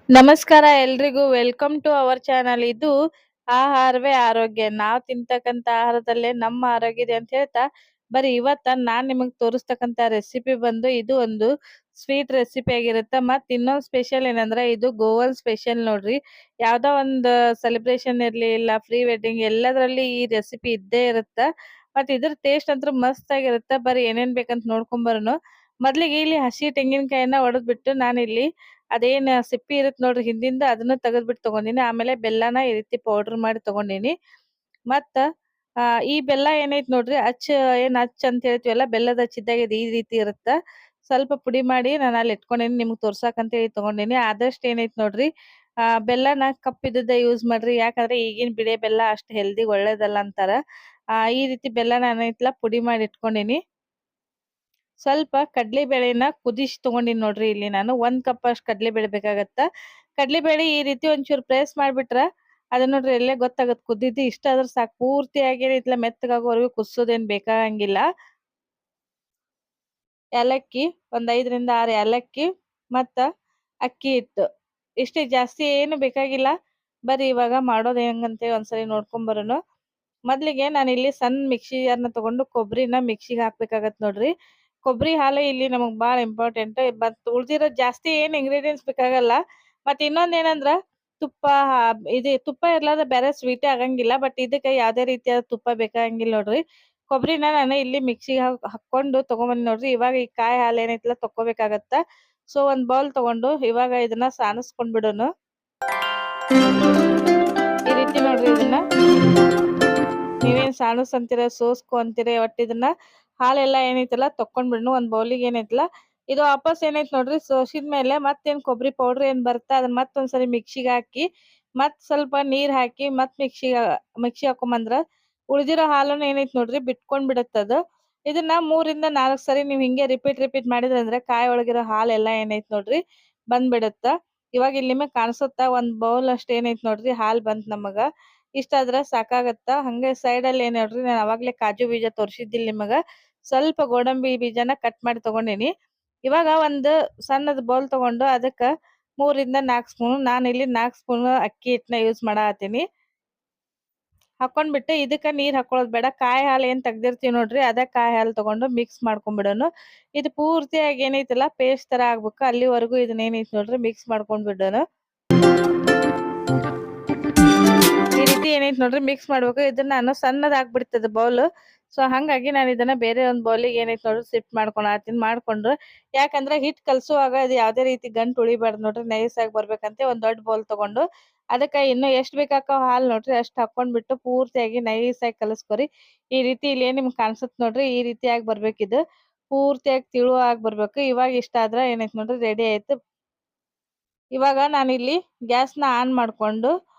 ನಮಸ್ಕಾರ ಎಲ್ರಿಗೂ welcome to our channel. ಇದು ಆಹಾರವೇ ಆರೋಗ್ಯ. ನಾವು ತಿಂತಕ್ಕಂತ ಆಹಾರದಲ್ಲೇ ನಮ್ಮ ಆರೋಗ್ಯ ಇದೆ ಅಂತ ಹೇಳ್ತಾ ಇವತ್ತ ನಾನ್ ನಿಮಗ್ ತೋರಿಸ್ತಕ್ಕಂತ ರೆಸಿಪಿ ಬಂದು ಇದು ಒಂದು ಸ್ವೀಟ್ ರೆಸಿಪಿ ಆಗಿರುತ್ತೆ. ಮತ್ ಇನ್ನೊಂದ್ ಸ್ಪೆಷಲ್ ಏನಂದ್ರೆ ಇದು ಗೋವನ್ ಸ್ಪೆಷಲ್ ನೋಡ್ರಿ. ಯಾವ್ದೋ ಒಂದು ಸೆಲೆಬ್ರೇಷನ್ ಇರ್ಲಿ ಇಲ್ಲ ಪ್ರೀ ವೆಡ್ಡಿಂಗ್ ಎಲ್ಲದ್ರಲ್ಲಿ ಈ ರೆಸಿಪಿ ಇದ್ದೇ ಇರುತ್ತ. ಮತ್ ಇದ್ರ ಟೇಸ್ಟ್ ಅಂತೂ ಮಸ್ತ್ ಆಗಿರುತ್ತೆ. ಏನೇನ್ ಬೇಕಂತ ನೋಡ್ಕೊಂಡ್ ಬರೋಣ. ಮೊದ್ಲಿಗೆ ಇಲ್ಲಿ ಹಸಿ ತೆಂಗಿನಕಾಯಿನ ಒಡೆದ್ಬಿಟ್ಟು ನಾನಿಲ್ಲಿ ಅದೇನ್ ಸಿಪ್ಪಿ ಇರುತ್ ನೋಡ್ರಿ ಹಿಂದಿಂದ ಅದನ್ನ ತೆಗೆದ್ಬಿಟ್ಟು ತಗೊಂಡಿನಿ. ಆಮೇಲೆ ಬೆಲ್ಲನ ಈ ರೀತಿ ಪೌಡರ್ ಮಾಡಿ ತಗೊಂಡಿನಿ. ಮತ್ತ ಈ ಬೆಲ್ಲ ಏನೈತ್ ನೋಡ್ರಿ ಅಚ್ ಅಂತ ಹೇಳ್ತೀವಲ್ಲ ಬೆಲ್ಲದ ಅಚ್ ಇದ್ದಾಗ ಇದು ಈ ರೀತಿ ಇರುತ್ತ. ಸ್ವಲ್ಪ ಪುಡಿ ಮಾಡಿ ನಾನು ಅಲ್ಲಿ ಇಟ್ಕೊಂಡೀನಿ ನಿಮ್ಗ್ ತೋರ್ಸಾಕ್ ಅಂತ ಹೇಳಿ ತಗೊಂಡೀನಿ. ಆದಷ್ಟ್ ಏನೈತ್ ನೋಡ್ರಿ ಬೆಲ್ಲನ ಕಪ್ಪಿದ್ದದ್ದೇ ಯೂಸ್ ಮಾಡ್ರಿ. ಯಾಕಂದ್ರೆ ಈಗಿನ ಬಿಳಿ ಬೆಲ್ಲ ಅಷ್ಟ್ ಹೆಲ್ದಿಗ್ ಒಳ್ಳೇದಲ್ಲ ಅಂತಾರ. ಈ ರೀತಿ ಬೆಲ್ಲನ ಏನೈತ್ಲಾ ಪುಡಿ ಮಾಡಿ ಇಟ್ಕೊಂಡೀನಿ. ಸ್ವಲ್ಪ ಕಡ್ಲಿಬೇಳೆನ ಕುದಿಸಿ ತಗೊಂಡಿನಿ ನೋಡ್ರಿ ಇಲ್ಲಿ ನಾನು 1 ಕಪ್ ಅಷ್ಟ್ ಕಡ್ಲಿಬೇಳೆ ಬೇಕಾಗತ್ತ. ಕಡ್ಲಿಬೇಳೆ ಈ ರೀತಿ ಒಂಚೂರು ಪ್ರೆಸ್ ಮಾಡ್ಬಿಟ್ರ ಅದ ನೋಡ್ರಿ ಎಲ್ಲೇ ಗೊತ್ತಾಗತ್ ಕುದ್ದಿದ್ದು ಇಷ್ಟ ಆದ್ರ ಸಾಕ್. ಪೂರ್ತಿಯಾಗಿ ಏನೈತ್ಲ ಮೆತ್ತಗಾಗೋವರೆಗೂ ಕುದಿಸೋದೇನ್ ಬೇಕಾಗಂಗಿಲ್ಲ. ಏಲಕ್ಕಿ ಒಂದ್ 5 ರಿಂದ 6 ಏಲಕ್ಕಿ ಮತ್ತ ಅಕ್ಕಿ ಹಿಟ್ಟು ಇಷ್ಟೇ, ಜಾಸ್ತಿ ಏನು ಬೇಕಾಗಿಲ್ಲ. ಇವಾಗ ಮಾಡೋದ್ ಹೆಂಗಂತೇಳಿ ಒಂದ್ಸರಿ ನೋಡ್ಕೊಂಡ್ ಬರೋಣ. ಮೊದ್ಲಿಗೆ ನಾನಿಲ್ಲಿ ಸಣ್ಣ ಮಿಕ್ಸಿ ಜಾರ್‌ನ ತಗೊಂಡು ಕೊಬ್ರಿನ ಮಿಕ್ಸಿಗೆ ಹಾಕ್ಬೇಕಾಗತ್ ನೋಡ್ರಿ. ಕೊಬ್ಬರಿ ಹಾಲು ಇಲ್ಲಿ ನಮಗ್ ಬಾಳ ಇಂಪಾರ್ಟೆಂಟ್. ಮತ್ ಉಳ್ದಿರೋದ್ ಜಾಸ್ತಿ ಏನ್ ಇಂಗ್ರೀಡಿಯೆಂಟ್ಸ್ ಬೇಕಾಗಲ್ಲ. ಮತ್ ಇನ್ನೊಂದೇನಂದ್ರ ತುಪ್ಪ ತುಪ್ಪ ಇರ್ಲಾರ್ದೆ ಬೇರೆ ಸ್ವೀಟೇ ಆಗಂಗಿಲ್ಲ. ಇದಕ್ಕೆ ಯಾವ್ದೇ ರೀತಿಯಾದ ತುಪ್ಪ ಬೇಕಾಗಂಗಿಲ್ಲ ನೋಡ್ರಿ. ಕೊಬ್ರಿನ ನಾನು ಇಲ್ಲಿ ಮಿಕ್ಸಿಗೆ ಹಾಕ್ಕೊಂಡು ತಗೊಂಬಂದ್ ನೋಡ್ರಿ. ಇವಾಗ ಈ ಕಾಯಿ ಹಾಲ್ ಏನೈತಲ್ಲ ತಕ್ಕೋಬೇಕಾಗತ್ತ. ಸೊ ಒಂದ್ ಬೌಲ್ ತಗೊಂಡು ಇವಾಗ ಇದನ್ನ ಸಾನಸ್ಕೊಂಡ್ ಬಿಡೋನು. ಈ ರೀತಿ ನೋಡ್ರಿ ಇದನ್ನ ನೀವೇನ್ ಸಾಣಸ್ ಅಂತೀರ ಸೋಸ್ಕೊ ಅಂತೀರ ಒಟ್ ಇದನ್ನ ಹಾಲೆಲ್ಲಾ ಏನೈತಲ್ಲ ತಕ್ಕೊಂಡ್ಬಿಡ್ನು. ಒಂದ್ ಬೌಲಿಗೆ ಏನೈತಲ್ಲ ಇದು ವಾಪಸ್ ಏನೈತ್ ನೋಡ್ರಿ ಸೋಸಿದ್ಮೇಲೆ ಮತ್ತೇನ್ ಕೊಬ್ಬರಿ ಪೌಡರ್ ಏನ್ ಬರುತ್ತಾ ಅದನ್ನ ಮತ್ತೊಂದ್ಸರಿ ಮಿಕ್ಸಿಗೆ ಹಾಕಿ ಮತ್ ಸ್ವಲ್ಪ ನೀರ್ ಹಾಕಿ ಮತ್ ಮಿಕ್ಸಿ ಹಾಕೊಂಬಂದ್ರ ಉಳ್ದಿರೋ ಹಾಲನ್ನ ಏನೈತ್ ನೋಡ್ರಿ ಬಿಟ್ಕೊಂಡ್ ಬಿಡತ್ತದು. ಇದನ್ನ 3 ರಿಂದ 4 ಸರಿ ನೀವ್ ಹಿಂಗೆ ರಿಪೀಟ್ ಮಾಡಿದ್ರಂದ್ರೆ ಕಾಯಿ ಒಳಗಿರೋ ಹಾಲೆಲ್ಲಾ ಏನೈತ್ ನೋಡ್ರಿ ಬಂದ್ಬಿಡತ್ತ. ಇವಾಗ ಇಲ್ಲಿ ನಿಮಗ್ ಕಾಣಿಸುತ್ತ ಒಂದ್ ಬೌಲ್ ಅಷ್ಟ್ ಏನೈತ್ ನೋಡ್ರಿ ಹಾಲ್ ಬಂತ್ ನಮಗ. ಇಷ್ಟ ಆದ್ರ ಸಾಕಾಗತ್ತ. ಹಂಗೆ ಸೈಡ್ ಅಲ್ಲಿ ಏನ್ ನೋಡ್ರಿ ನಾನ್ ಅವಾಗ್ಲೇ ಕಾಜು ಬೀಜ ತೋರ್ಸಿದ್ದಿಲ್ ನಿಮಗ. ಸ್ವಲ್ಪ ಗೋಡಂಬಿ ಬೀಜನ ಕಟ್ ಮಾಡಿ ತಗೊಂಡೇನಿ. ಇವಾಗ ಒಂದು ಸಣ್ಣದ್ ಬೌಲ್ ತಗೊಂಡು ಅದಕ್ಕ 3 ರಿಂದ 4 ಸ್ಪೂನ್ ನಾನಿಲ್ಲಿ 4 ಸ್ಪೂನ್ ಅಕ್ಕಿ ಹಿಟ್ಟನ್ನ ಯೂಸ್ ಮಾಡಾತೀನಿ. ಹಾಕೊಂಡ್ಬಿಟ್ಟು ಇದಕ್ಕ ನೀರ್ ಹಾಕೊಳ್ಳೋದ್ ಬೇಡ. ಕಾಯಿ ಹಾಲ್ ಏನ್ ತೆಗ್ದಿರ್ತೀವಿ ನೋಡ್ರಿ ಅದ ಕಾಯಿ ಹಾಲ್ ತಗೊಂಡು ಮಿಕ್ಸ್ ಮಾಡ್ಕೊಂಡ್ಬಿಡೋನು. ಇದು ಪೂರ್ತಿಯಾಗಿ ಏನೈತಲ್ಲ ಪೇಸ್ಟ್ ತರ ಆಗ್ಬೇಕು ಅಲ್ಲಿವರೆಗೂ ಇದನ್ನ ಏನೈತ್ ನೋಡ್ರಿ ಮಿಕ್ಸ್ ಮಾಡ್ಕೊಂಡ್ ಬಿಡೋನು. ಈ ರೀತಿ ಏನೈತ್ ನೋಡ್ರಿ ಮಿಕ್ಸ್ ಮಾಡ್ಬೇಕು. ಇದನ್ನ ನಾನು ಸಣ್ಣದ್ ಆಗ್ಬಿಡ್ತದ ಬೌಲ್. ಸೊ ಹಂಗಾಗಿ ನಾನು ಇದನ್ನ ಬೇರೆ ಒಂದ್ ಬೌಲಿಗೆ ಏನೈತ್ ನೋಡ್ರಿ ಶಿಫ್ಟ್ ಮಾಡ್ಕೊಂಡ್ರು. ಯಾಕಂದ್ರೆ ಹಿಟ್ ಕಲ್ಸುವಾಗ ಅದು ಯಾವ್ದೇ ರೀತಿ ಗಂಟ್ ಉಳಿಬಾರ್ದು ನೋಡ್ರಿ ನೈಸ್ ಆಗಿ ಬರ್ಬೇಕಂತೆ ಒಂದ್ ದೊಡ್ಡ ಬೌಲ್ ತಗೊಂಡು ಅದಕ್ಕ ಇನ್ನು ಎಷ್ಟ್ ಬೇಕಾಕವ್ ಹಾಲ್ ನೋಡ್ರಿ ಅಷ್ಟ್ ಹಾಕೊಂಡ್ಬಿಟ್ಟು ಪೂರ್ತಿಯಾಗಿ ನೈಸ್ ಆಗಿ ಕಲಸ್ಕೊರಿ. ಈ ರೀತಿ ಇಲ್ಲಿ ಏನ್ ನಿಮ್ಗ್ ಕಾಣ್ಸತ್ ನೋಡ್ರಿ ಈ ರೀತಿಯಾಗಿ ಬರ್ಬೇಕಿದು. ಪೂರ್ತಿಯಾಗಿ ತಿಳುವಾಗ್ ಬರ್ಬೇಕು. ಇವಾಗ ಇಷ್ಟ ಆದ್ರ ಏನೈತ್ ನೋಡ್ರಿ ರೆಡಿ ಆಯ್ತು. ಇವಾಗ ನಾನಿಲ್ಲಿ ಗ್ಯಾಸ್‌ನ ಆನ್ ಮಾಡ್ಕೊಂಡು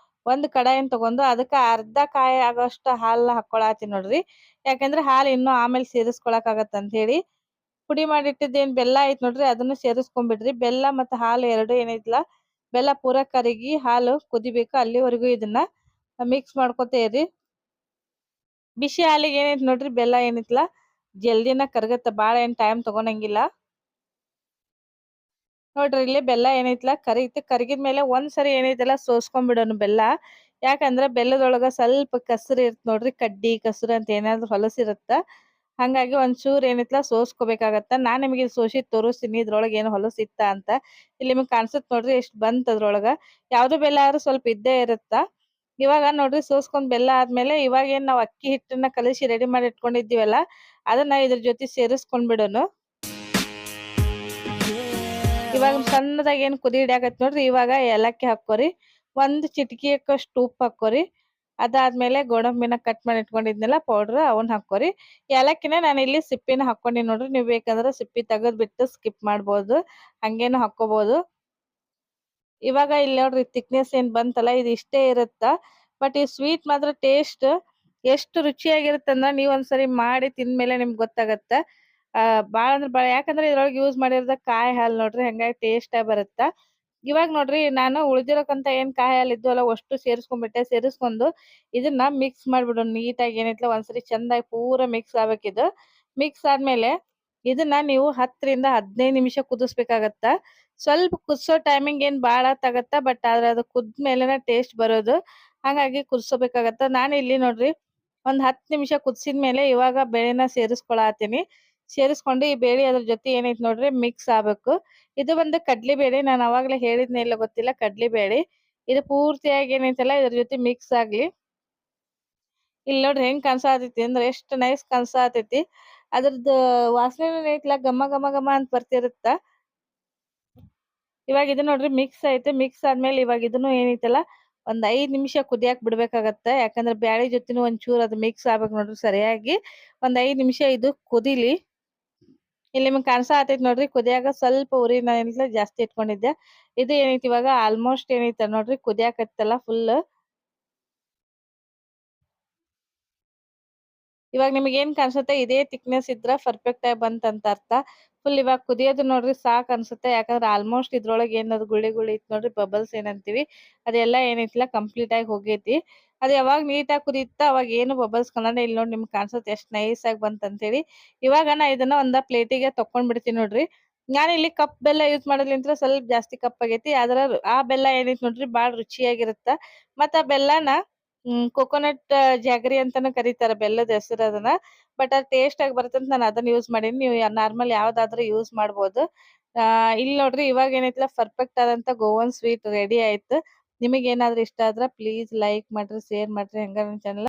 ಒಂದ್ ಕಡಾಯಿನ್ ತಗೊಂಡು ಅದಕ್ಕ ಅರ್ಧ ಕಾಯಿ ಆಗೋಷ್ಟು ಹಾಲ್ನ ಹಾಕ್ಕೊಳತೀನಿ ನೋಡ್ರಿ. ಯಾಕಂದ್ರೆ ಹಾಲ್ ಇನ್ನು ಆಮೇಲೆ ಸೇರಿಸ್ಕೊಳಕ್ ಆಗತ್ತ್ ಅಂತ ಹೇಳಿ. ಪುಡಿ ಮಾಡಿಟ್ಟಿದ್ದೇನ್ ಬೆಲ್ಲ ಐತ್ ನೋಡ್ರಿ ಅದನ್ನ ಸೇರಿಸ್ಕೊಂಡ್ಬಿಡ್ರಿ. ಬೆಲ್ಲ ಮತ್ತ್ ಹಾಲು 2 ಏನೈತ್ಲಾ ಬೆಲ್ಲ ಪೂರ ಕರಗಿ ಹಾಲು ಕುದಿಬೇಕು ಅಲ್ಲಿವರೆಗೂ ಇದನ್ನ ಮಿಕ್ಸ್ ಮಾಡ್ಕೊತಾ ಇರ್ರಿ. ಬಿಸಿ ಹಾಲಿಗೆ ಏನೈತ್ ನೋಡ್ರಿ ಬೆಲ್ಲ ಏನೈತ್ಲಾ ಜಲ್ದಿನ ಕರಗತ್ತ. ಬಾಳ ಏನ್ ಟೈಮ್ ತಗೊಳಂಗಿಲ್ಲ. ನೋಡ್ರಿ ಇಲ್ಲಿ ಬೆಲ್ಲ ಏನೈತ್ಲಾ ಕರಗಿದ್ಮೇಲೆ ಒಂದ್ಸರಿ ಏನೈತಲ್ಲ ಸೋಸ್ಕೊಂಡ್ಬಿಡೋನು ಬೆಲ್ಲ. ಯಾಕಂದ್ರ ಬೆಲ್ಲದೊಳಗ ಸ್ವಲ್ಪ ಕಸರ್ ಇರ್ತ್ ನೋಡ್ರಿ ಕಡ್ಡಿ ಕಸರು ಅಂತ ಏನಾದ್ರು ಹೊಲಸಿರುತ್ತ. ಹಂಗಾಗಿ ಒಂಚೂರ್ ಏನೈತ್ಲಾ ಸೋಸ್ಕೋಬೇಕಾಗತ್ತ. ನಾನ್ ನಿಮಗೆ ಸೋಸಿದ್ ತೋರಿಸ್ತೀನಿ ಇದ್ರೊಳಗ ಏನು ಹೊಲಸಿತ್ತ ಅಂತ. ಇಲ್ಲಿ ನಿಮಗ್ ಕಾಣ್ಸತ್ ನೋಡ್ರಿ ಎಷ್ಟ್ ಬಂತ್ ಅದ್ರೊಳಗ. ಯಾವ್ದು ಬೆಲ್ಲ ಆದ್ರೂ ಸ್ವಲ್ಪ ಇದ್ದೇ ಇರುತ್ತ. ಇವಾಗ ನೋಡ್ರಿ ಸೋಸ್ಕೊಂಡ್ ಬೆಲ್ಲ ಆದ್ಮೇಲೆ ಇವಾಗ ಏನ್ ನಾವ್ ಅಕ್ಕಿ ಹಿಟ್ಟನ್ನ ಕಲಸಿ ರೆಡಿ ಮಾಡಿ ಇಟ್ಕೊಂಡಿದ್ದೀವಲ್ಲ ಅದನ್ನ ಇದ್ರ ಜೊತೆ ಸೇರಿಸ್ಕೊಂಡ್ ಬಿಡೋನು. ಇವಾಗ ಸಣ್ಣದಾಗಿ ಏನ್ ಕುದಿ ಹಿಡಿಯಾಕತ್ತ್ ನೋಡ್ರಿ ಇವಾಗ ಏಲಕ್ಕಿ ಹಾಕ್ಕೋರಿ. 1 ಚಿಟಕಿಯಷ್ಟು ಉಪ್ಪು ಹಾಕ್ಕೋರಿ. ಅದಾದ್ಮೇಲೆ ಗೋಡಂಬಿನ ಕಟ್ ಮಾಡಿ ಇಟ್ಕೊಂಡಿದ್ನಲ್ಲ ಪೌಡರ್ ಅವನ್ನ ಹಾಕ್ಕೋರಿ. ಏಲಕ್ಕಿನ ನಾನಿಲ್ಲಿ ಸಿಪ್ಪಿನ ಹಾಕ್ಕೊಂಡಿನಿ ನೋಡ್ರಿ. ನೀವ್ ಬೇಕಂದ್ರ ಸಿಪ್ಪಿ ತೆಗದ್ಬಿಟ್ಟು ಸ್ಕಿಪ್ ಮಾಡ್ಬೋದು. ಹಂಗೇನು ಹಾಕ್ಕೋಬಹುದು. ಇವಾಗ ಇಲ್ಲಿ ನೋಡ್ರಿ ಥಿಕ್ನೆಸ್ ಏನ್ ಬಂತಲ್ಲ ಇದು ಇಷ್ಟೇ ಇರುತ್ತ. ಈ ಸ್ವೀಟ್ ಮಾತ್ರ ಟೇಸ್ಟ್ ಎಷ್ಟು ರುಚಿಯಾಗಿರುತ್ತಂದ್ರ ನೀವ್ ಒಂದ್ಸರಿ ಮಾಡಿ ತಿಂದ್ಮೇಲೆ ನಿಮ್ಗ್ ಗೊತ್ತಾಗತ್ತ. ಬಾಳ ಅಂದ್ರ ಬಾಳ ಯಾಕಂದ್ರೆ ಇದ್ರೊಳಗೆ ಯೂಸ್ ಮಾಡಿರೋದ ಕಾಯಿ ಹಾಲ್ ನೋಡ್ರಿ ಹಂಗಾಗಿ ಟೇಸ್ಟ್ ಆಗಿ ಬರುತ್ತ. ಇವಾಗ ನೋಡ್ರಿ ನಾನು ಉಳ್ದಿರೋಕಂತ ಏನ್ ಕಾಯಿ ಹಾಲ್ ಇದ್ವಲ್ಲ ಅಷ್ಟು ಸೇರಿಸ್ಕೊಂಡ್ಬಿಟ್ಟೆ. ಸೇರಿಸ್ಕೊಂಡು ಇದನ್ನ ಮಿಕ್ಸ್ ಮಾಡ್ಬಿಡೋಣ ನೀಟಾಗಿ ಏನೈತ್ಲ ಒಂದ್ಸರಿ ಚಂದಾಗಿ ಪೂರ ಮಿಕ್ಸ್ ಆಗ್ಬೇಕಿದು. ಮಿಕ್ಸ್ ಆದ್ಮೇಲೆ ಇದನ್ನ ನೀವು 10 ರಿಂದ 15 ನಿಮಿಷ ಕುದಿಸ್ಬೇಕಾಗತ್ತ. ಸ್ವಲ್ಪ ಕುದಿಸೋ ಟೈಮಿಂಗ್ ಏನ್ ಬಾಳ ಹೊತ್ತಾಗತ್ತ. ಬಟ್ ಆದ್ರೆ ಅದು ಕುದ್ಮೇಲೆನೆ ಟೇಸ್ಟ್ ಬರೋದು. ಹಾಗಾಗಿ ಕುದಿಸೋಬೇಕಾಗತ್ತ. ನಾನು ಇಲ್ಲಿ ನೋಡ್ರಿ ಒಂದ್ 10 ನಿಮಿಷ ಕುದಿಸಿದ್ಮೇಲೆ ಇವಾಗ ಬೇಳೆನ ಸೇರಿಸ್ಕೊಳತೀನಿ. ಸೇರಿಸ್ಕೊಂಡು ಈ ಬೇಳೆ ಅದ್ರ ಜೊತೆ ಏನೈತಿ ನೋಡ್ರಿ ಮಿಕ್ಸ್ ಆಗ್ಬೇಕು. ಇದು ಬಂದು ಕಡ್ಲಿ ಬೇಳೆ. ನಾನು ಅವಾಗ್ಲೇ ಹೇಳಿದ್ನೋ ಇಲ್ಲೋ ಗೊತ್ತಿಲ್ಲ, ಕಡ್ಲಿ ಬೇಳೆ. ಇದು ಪೂರ್ತಿಯಾಗಿ ಏನೈತಲ್ಲ ಇದ್ರ ಜೊತೆ ಮಿಕ್ಸ್ ಆಗ್ಲಿ. ಇಲ್ಲಿ ನೋಡ್ರಿ ಹೆಂಗ್ ಕಾಣ್ಸಾತೈತಿ ಅಂದ್ರೆ ಎಷ್ಟ್ ನೈಸ್ ಕಾಣ್ಸಾತೈತಿ. ಅದ್ರದ್ದು ವಾಸನೆನೂ ಐತ್ಲಾ ಘಮ ಘಮ ಘಮ ಅಂತ ಬರ್ತಿರುತ್ತ. ಇವಾಗ ಇದು ನೋಡ್ರಿ ಮಿಕ್ಸ್ ಆಯ್ತು. ಮಿಕ್ಸ್ ಆದ್ಮೇಲೆ ಇವಾಗ ಇದನ್ನು ಏನೈತಲ್ಲ ಒಂದ್ 5 ನಿಮಿಷ ಕುದಿಯಾಕ್ ಬಿಡ್ಬೇಕಾಗತ್ತ. ಯಾಕಂದ್ರೆ ಬ್ಯಾಳಿ ಜೊತೆನು ಒಂಚೂರ್ ಅದು ಮಿಕ್ಸ್ ಆಗ್ಬೇಕ್ ನೋಡ್ರಿ ಸರಿಯಾಗಿ. ಒಂದ್ 5 ನಿಮಿಷ ಇದು ಕುದಿಲಿ. ಇಲ್ಲಿ ನಿಮ್ಗ್ ಕಾಣ್ಸಾತೈತಿ ನೋಡ್ರಿ ಕುದಿಯಾಗ ಸ್ವಲ್ಪ ಉರಿನ ಏನಿಲ್ಲ ಜಾಸ್ತಿ ಇಟ್ಕೊಂಡಿದ್ದೆ. ಇದು ಏನೈತಿ ಇವಾಗ ಆಲ್ಮೋಸ್ಟ್ ಏನೈತೆ ನೋಡ್ರಿ ಕುದಿಯಾಕತ್ತಲ್ಲ ಫುಲ್. ಇವಾಗ ನಿಮಗೇನ್ ಕಾಣ್ಸುತ್ತೆ ಇದೇ ಥಿಕ್ನೆಸ್ ಇದ್ರ ಪರ್ಫೆಕ್ಟ್ ಆಗಿ ಬಂತಂತ ಅರ್ಥ. ಫುಲ್ ಇವಾಗ ಕುದಿಯೋದು ನೋಡ್ರಿ ಸಾಕ್ ಅನ್ಸುತ್ತೆ. ಯಾಕಂದ್ರೆ ಆಲ್ಮೋಸ್ಟ್ ಇದ್ರೊಳಗೆ ಏನದು ಗುಳಿ ಗುಳಿ ಇತ್ತು ನೋಡ್ರಿ ಬಬಲ್ಸ್ ಏನಂತೀವಿ ಅದೆಲ್ಲ ಏನೈತಿಲ್ಲ ಕಂಪ್ಲೀಟ್ ಆಗಿ ಹೋಗೈತಿ. ಅದು ಯಾವಾಗ ನೀಟಾಗಿ ಕುದಿಯುತ್ತ ಅವಾಗ ಏನು ಬಬಲ್ಸ್ ಕಾಣಲ್ಲ. ಇಲ್ಲಿ ನೋಡಿ ನಿಮ್ಗೆ ಕಾಣ್ಸುತ್ತೆ ಎಷ್ಟ್ ನೈಸ್ ಆಗಿ ಬಂತಂತೇಳಿ. ಇವಾಗ ನಾ ಇದನ್ನ ಒಂದ ಪ್ಲೇಟಿಗೆ ತಕೊಂಡ್ ಬಿಡ್ತೀನಿ ನೋಡ್ರಿ. ನಾನಿಲ್ಲಿ ಕಪ್ ಬೆಲ್ಲ ಯೂಸ್ ಮಾಡೋದ್ರಿಂತ ಸ್ವಲ್ಪ ಜಾಸ್ತಿ ಕಪ್ ಆಗೈತಿ. ಆದ್ರ ಆ ಬೆಲ್ಲ ಏನೈತಿ ನೋಡ್ರಿ ಬಾಳ ರುಚಿಯಾಗಿರುತ್ತ. ಮತ್ತ ಆ ಬೆಲ್ಲನ ಕೋಕೋನಟ್ ಜಾಗರಿ ಅಂತಾನು ಕರೀತಾರ ಬೆಲ್ಲದ ಹೆಸರು ಅದನ್ನ. ಬಟ್ ಅದ್ ಟೇಸ್ಟ್ ಆಗಿ ಬರುತ್ತಂತ ನಾನು ಅದನ್ನ ಯೂಸ್ ಮಾಡೀನಿ. ನೀವು ನಾರ್ಮಲ್ ಯಾವ್ದಾದ್ರು ಯೂಸ್ ಮಾಡ್ಬೋದು. ಇಲ್ಲಿ ನೋಡ್ರಿ ಇವಾಗ ಏನೈತಿಲ್ಲ ಪರ್ಫೆಕ್ಟ್ ಆದಂತ ಗೋವನ್ ಸ್ವೀಟ್ ರೆಡಿ ಆಯ್ತು. ನಿಮಗ್ ಏನಾದ್ರು ಇಷ್ಟ ಆದ್ರ ಪ್ಲೀಸ್ ಲೈಕ್ ಮಾಡ್ರಿ, ಶೇರ್ ಮಾಡ್ರಿ. ಹಂಗ ನನ್ ಚಾನಲ್